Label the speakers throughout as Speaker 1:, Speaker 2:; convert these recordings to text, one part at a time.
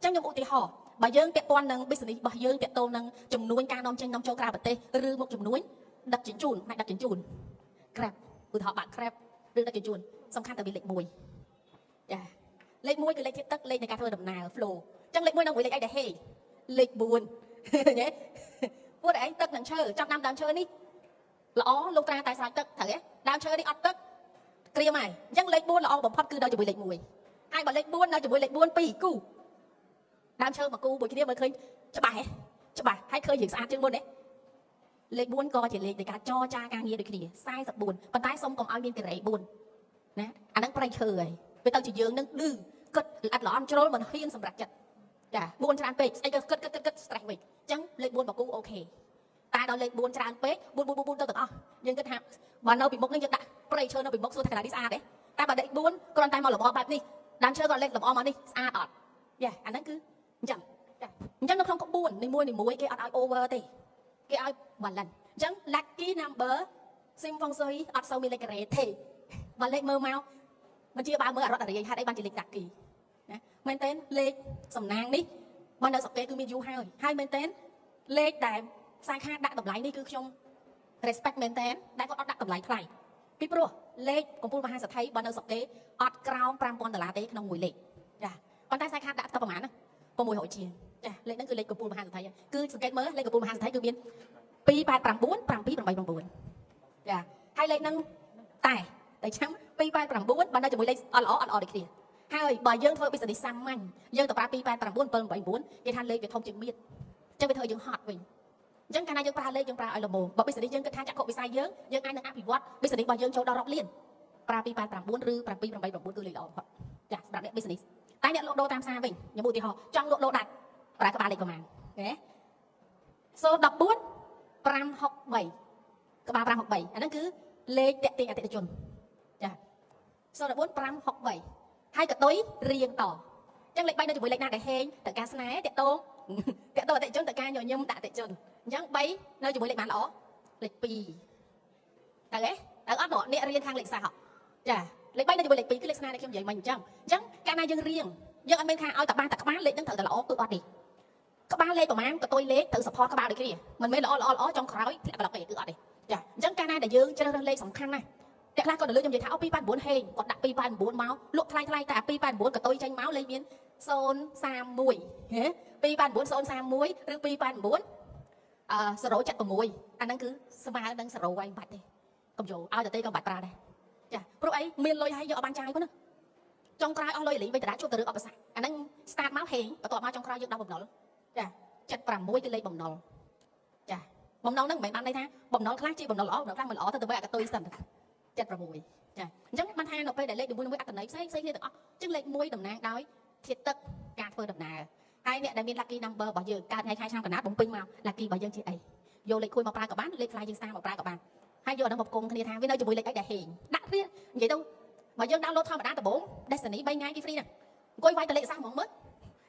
Speaker 1: ចឹងខ្ញុំឧទាហរណ៍បើយើងពាក់ព័ន្ធនឹង business របស់យើងពាក់ទងនឹងចំនួនការនាំចេញនាំចូលក្រៅប្រទេសឬមកចំនួនដឹកជញ្ជូនផ្នែកដឹកជញ្ជូន Grab ឧទាហរណ៍បាក់ Grab ឬដឹកជញ្ជូនសំខាន់តែវាលេខ1ចាលេខ1គឺលេខធាតុទឹកលេខនៃការធ្វើដំណើរ flow ចឹងលេខ1នឹងមួយលេខអីដែលហេលេខ4យេពួកឯងទឹកនឹងឈើចង់ដាំដើមឈើនេះល្អលោកត្រាតែស្រោចទឹកត្រូវទេដើមឈើនេះអត់ទឹកក្រៀមហើយអញ្ចឹងលេខ4ល្អបំផុតគឺនៅជាមួយលេខ1ហើយបើលេខ4នៅជាមួយលេខ4 2គូដើមឈើមកគូមួយគ្នាមើលឃើញច្បាស់ហ៎ច្បាស់ហើយឃើញរឿងស្អាតជាងមុនទេលេខ4ក៏ជាលេខនៃការចរចាការងារដូចគ្នា44ប៉ុន្តែសុំកុំឲ្យមានការ៉េ4ណាអាហ្នឹងប្រៃឈើហើយពេលទៅជាយើងនឹងឌឺគិតល្អិតល្អន់ជ្រុលមិនហ៊ានសម្រាប់ចិត្តចា4ច្រើនពេកស្អីក៏គិត stress វិញអញ្ចឹងលេខ4មកគូអូខេតែដល់លេខ4ច្រើនពេក4ទៅទាំងអស់យើងគិតថាបើនៅពីមុខនេះយើងដាក់ប្រៃឈើនៅពីមុខសួរថាកន្លែងនេះស្អាតទេតែបើលេខ4គ្រាន់តែមកលម្អបែបនេះដើមឈើក៏លេខលម្អមកនេះស្អាតអត់យ៉ាអាហ្នឹងគឺអញ្ចឹងចាអញ្ចឹងនៅក្នុងក្បួននីមួយគេអត់ឲ្យ over ទេគេឲ្យ balance អញ្ចឹង lucky number sim ហ្វុងស៊ុយអត់សូវមានលេខការ៉េទេបើលេខមើលមកមិនជាបើមើលអរត់អរិយហេតុអីបានជាលេខ lucky ណាមែនតើលេខសំណាងនេះបើនៅស្រុកគេគឺមានយូរហើយមែនតើលេខដែលខ្សែខាដាក់តម្លៃនេះគឺខ្ញុំ respect មែនតើដែលគាត់អត់ដាក់តម្លៃថ្លៃពីព្រោះលេខកំពូលមហាសទ្ធិបើនៅស្រុកគេអត់ក្រោម$5000ទេក្នុងមួយលេខចាប៉ុន្តែខ្សែខាដាក់ទៅប្រហែលណា600ជាងចាលេខហ្នឹងគឺលេខកំពូលមហាសទ្ធិគឺសង្កេតមើលលេខកំពូលមហាសទ្ធិគឺមាន289 7289ចាហើយលេខហ្នឹងតែចាំ289បើនៅជាមួយលេខអត់ល្អដូចគ្នាហើយបើយើងធ្វើ business សាមញ្ញយើងទៅប្រើ289 789គេថាលេខវាធំជាងមៀតអញ្ចឹងវាធ្វើយើងហត់វិញអញ្ចឹងកាលណាយើងប្រើលេខយើងប្រើឲ្យល្មមបើ business យើងគិតថាចក្ខុវិស័យយើងអាចនឹងអភិវឌ្ឍ business របស់យើងចូលដល់រាប់លានប្រើ289ឬ789គឺលេខល្អបំផុតចាសម្រាប់អ្នក business តែអ្នកលក់ដូរតាមផ្សារវិញខ្ញុំឧទាហរណ៍ចង់លក់ដូរដាច់ប្រើក្បាលលេខប្រមាណណា014 563ក្បាល563អាហ្នឹងគឺលេខតាក់ទាញអតិថិជនចា014 563ហើយកតុយរៀងតអញ្ចឹងលេខ3នៅជាមួយលេខណាដែលហេងទៅការស្នេហ៍តាក់ទងអតិថិជនទៅការញញឹមដាក់អតិថិជនអញ្ចឹង3នៅជាមួយលេខបានល្អលេខ2ទៅទេទៅអត់មកអ្នករៀនខាងលេខសាស្ត្រចាលេខ3នៅជាមួយលេខ2គឺលេខស្នេហ៍ដែលខ្ញុំនិយាយមិញអញ្ចឹងកាលណាយើងរៀងយើងអត់មានថាឲ្យតែបានតែក្បាលលេខហ្នឹងត្រូវតែល្អគឺអត់ទេក្បាលលេខប្រហែលកតុយលេខត្រូវ support ក្បាលដូចគ្នាមិនមែនល្អចុងក្រោយធ្លាក់ប្លុកទេគឺអត់ទេចាអញ្ចឹងកាលណាដែលយើងជ្រើសរើសលេខសំខាន់ណាស់តែខ្លះគាត់ទៅលើខ្ញុំនិយាយថាអូ289ហេងគាត់ដាក់289មកលក់ថ្លៃតែ289កតុយចេញមកលេខមាន031ហេ289 031ឬ289076អាហ្នឹងគឺស្មើនឹង0វាយបាច់ទេកុំយកឲ្យតែក៏បាច់ប្រើដែរចាព្រោះអីមានលុយហើយយកអត់បានចាយប៉ុណ្ណាចុងក្រោយអស់លុយលីវិញតាជួបទៅរឿងអបសាអាហ្នឹង start មកហេងបន្ទាប់មកចុងក្រោយយើងដល់បំណុលចា76គឺលេខបំណុលចាបំណុលហ្នឹងមិនមែនបានន័យថាបំណុលខ្លះជាបំណុលល្អបំណុលខ្លះមិនល្អទៅទៅអកតុយសិន76ចាអញ្ចឹងបានថានៅពេលដែលលេខនីមួយៗអត្ថន័យផ្សេងគ្នាទាំងអស់អញ្ចឹងលេខ1តំណាងដោយធាតុទឹកការធ្វើដំណើរហើយអ្នកដែលមាន lucky number របស់យើងកើតថ្ងៃខែឆ្នាំកណាត់បំពេញមក lucky របស់យើងជាអីយកលេខខួយមកប្រើក៏បានលេខថ្លៃយើងស្តាមមកប្រើក៏បានហើយយកអានោះមកគង់គ្នាថាវានៅជាមួយលេខអីដែលហេងដាក់រៀននិយាយទៅបើយើង download ធម្មតាដំបូង Destiny 3ថ្ងៃគេ free ណាអង្គុយវាយតលេខសាសហ្មងមើល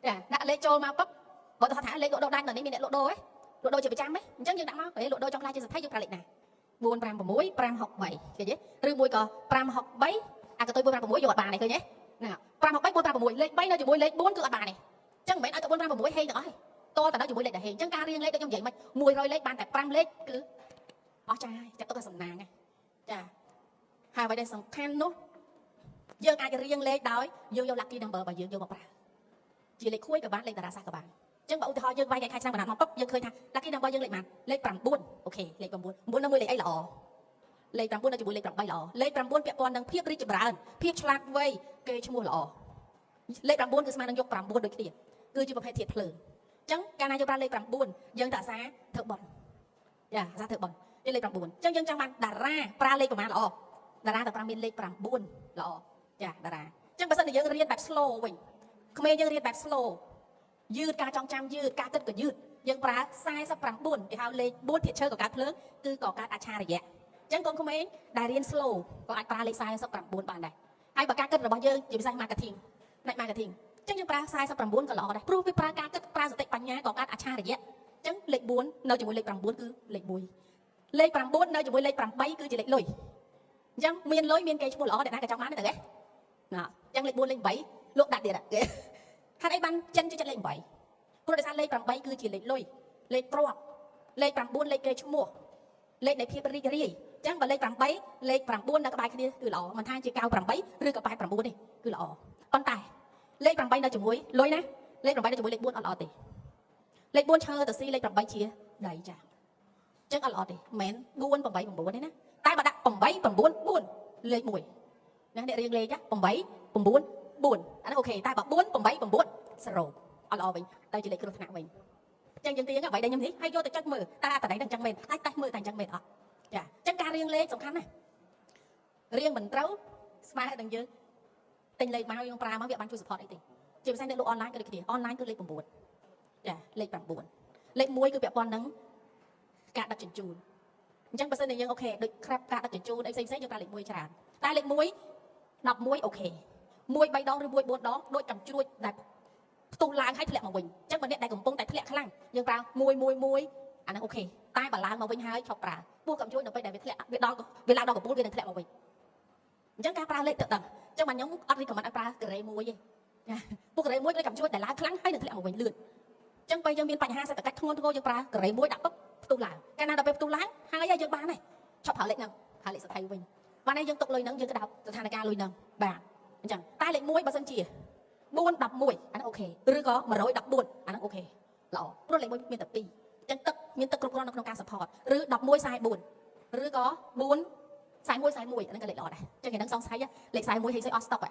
Speaker 1: ចាដាក់លេខចូលមកពឹបបើថាលេខលក់ដូរដាច់នៅនេះមានអ្នកលក់ដូរហ៎លក់ដូរជាប្រចាំហ៎អញ្ចឹងយើងដាក់មកពេលលក់ដូរចង់ខ្លាចជាសទ្ធិយើងប្រើលេខណា456 563ឃើញទេឬមួយក៏563អាកតុយ456យកអត់បានទេឃើញទេណា563 456លេខ3នៅជាមួយលេខ4គឺអត់បានទេអញ្ចឹងមិនមែនឲ្យទៅ456ហេងទាំងអស់ទេតតែនៅជាមួយលេខដែលហេងអញ្ចឹងការរៀងលេខដូចខ្ញុំនិយាយមិន100លេខបានតែ5លេខគឺអស់ចាយចាត់ទុកថាសំណាងចាហើយអ្វីដែលសំខាន់នោះយើងអាចរៀងលេខដោយយក lucky number របស់យើងយកមកប្រើជាលេខខួយក៏បានលេខតារាសាស្ត្រក៏បានអញ្ចឹងបើឧទាហរណ៍យើងវាយខែឆ្នាំកណាត់មកពុបយើងឃើញថា lucky number យើងលេខបានលេខ9អូខេលេខ9 9នៅមួយលេខអីល្អលេខ9នៅជាមួយលេខ8ល្អលេខ9ពាក់ព័ន្ធនឹងភាពរីកចម្រើនភាពឆ្លាតវៃគេឈ្មោះល្អលេខ9គឺស្មើនឹងយក9ដូចគ្នាគឺជាប្រភេទធាតុភ្លើងអញ្ចឹងកាលណាយើងប្រើលេខ9យើងតអាសាធ្វើបន់ចាអាសាធ្វើបន់លេខ9អញ្ចឹងយើងចង់បានតារាប្រើលេខប្រមាណល្អតារាតើប្រើមានលេខ9ល្អចាតារាអញ្ចឹងបើសិនជាយើងរៀនបែប slow វិញក្មេងយើងរៀនបែប slow យឺតការចងចាំយឺតការគិតក៏យឺតយើងប្រើ49គេហៅលេខ4ធាតុឈើក៏កើតភ្លើងគឺក៏កើតអច្ឆរិយៈអញ្ចឹងកូនក្មេងដែលរៀន slow ក៏អាចប្រើលេខ49បានដែរហើយបើការគិតរបស់យើងជាភាសា marketing ផ្នែក marketing អញ្ចឹងយើងប្រើ49ក៏ល្អដែរព្រោះវាប្រើការគិតប្រើសតិបញ្ញាក៏កើតអច្ឆរិយៈអញ្ចឹងលេខ4នៅជាមួយលេខ9គឺលេខ1លេខ9នៅជាមួយលេខ8គឺជាលេខលុយអញ្ចឹងមានលុយមានគេឈ្មោះល្អអ្នកណាក៏ចង់បានដែរទេណាអញ្ចឹងលេខ4លេខ8លក់ដាច់ទៀត ហេតុអីបានចិនចូលចិត្តលេខ8ព្រោះដោយសារលេខ8គឺជាលេខលុយលេខទ្រព្យលេខ9លេខកេរ្តិ៍ឈ្មោះលេខនៃភាពរីករាយអញ្ចឹងបើលេខ8លេខ9នៅក្បែរគ្នាគឺល្អមិនថាជា98ឬក៏89ទេគឺល្អប៉ុន្តែលេខ8នៅជាមួយលុយណាលេខ8នៅជាមួយលេខ4អត់ល្អទេលេខ4ឈើទៅស៊ីលេខ8ជាដៃចាអញ្ចឹងអត់ល្អទេមិនមែន4 8 9ទេណាតែបើដាក់8 9 4លេខ1ណាអ្នករៀងលេខ8 9 4អានោះអូខេតែបើ4 8 9សរុបអត់ល្អវិញទៅជាលេខគ្រោះថ្នាក់វិញអញ្ចឹងយើងទីហ្នឹងអ្វីដែលខ្ញុំនេះឲ្យយកទៅចុចមើលតើតណ្ដីនឹងអញ្ចឹងមែនតែមើលតែអញ្ចឹងមែនអត់ចាអញ្ចឹងការរៀងលេខសំខាន់ណាស់រៀងមិនត្រូវស្មើនឹងយើងទិញលេខមកយើងប្រើមកវាបានជួយ support អីទេជាពិសេសអ្នកលក់អនឡាញក៏ដូចគ្នាអនឡាញគឺលេខ9ចាលេខ9លេខ1គឺពាក់ព័ន្ធនឹងការដឹកជញ្ជូនអញ្ចឹងបើសិនជាយើងអូខេដូចក្រាបការដឹកជញ្ជូនអីផ្សេងៗយើងប្រើលេខ1ច្រើនតែលេខ1 11អូខេ1 3 ដងឬ1 4 ដងដូចកំជ្រួចដែលផ្ទុះឡើងហើយធ្លាក់មកវិញអញ្ចឹងបើអ្នកដែលកំពុងតែធ្លាក់ខ្លាំងយើងប្រើ1 អាហ្នឹងអូខេតែបើឡើងមកវិញហើយឈប់ប្រើពោះកំជ្រួចនៅពេលដែលវាធ្លាក់វាឡើងដល់កំពូលវានឹងធ្លាក់មកវិញអញ្ចឹងការប្រើលេខទៅដឹងអញ្ចឹងបាទខ្ញុំអត់រីកមិនអត់ប្រើការ៉េ1ទេពោះការ៉េ1គឺកំជ្រួចដែលឡើងខ្លាំងហើយនឹងធ្លាក់មកវិញលឿនអញ្ចឹងពេលយើងមានបញ្ហាសេដ្ឋកិច្ចធ្ងន់ធ្ងរយើងប្រើការ៉េ1ដាក់ពុកផ្ទុះឡើងកាលណាដល់ពេលផ្ទុះឡើងហើយយើងបានហើយឈប់ប្រើលេខហ្នឹងប្រើលេខសថៃវិញបានហើយយើងទុកលុយហ្នឹងយើងក៏ដោតស្ថានភាពលុយហ្នឹងបាទអញ្ចឹងតែលេខ1បើសិនជា4 11អាហ្នឹងអូខេឬក៏114អាហ្នឹងអូខេល្អព្រោះលេខ1មានតែ2អញ្ចឹងទឹកមានទឹកគ្រប់គ្រាន់នៅក្នុងការ support ឬ11 44ឬក៏4 41 41អាហ្នឹងក៏លេខល្អដែរអញ្ចឹងគេនឹងសង្ស័យលេខ41ហេតុស្អីអត់ stock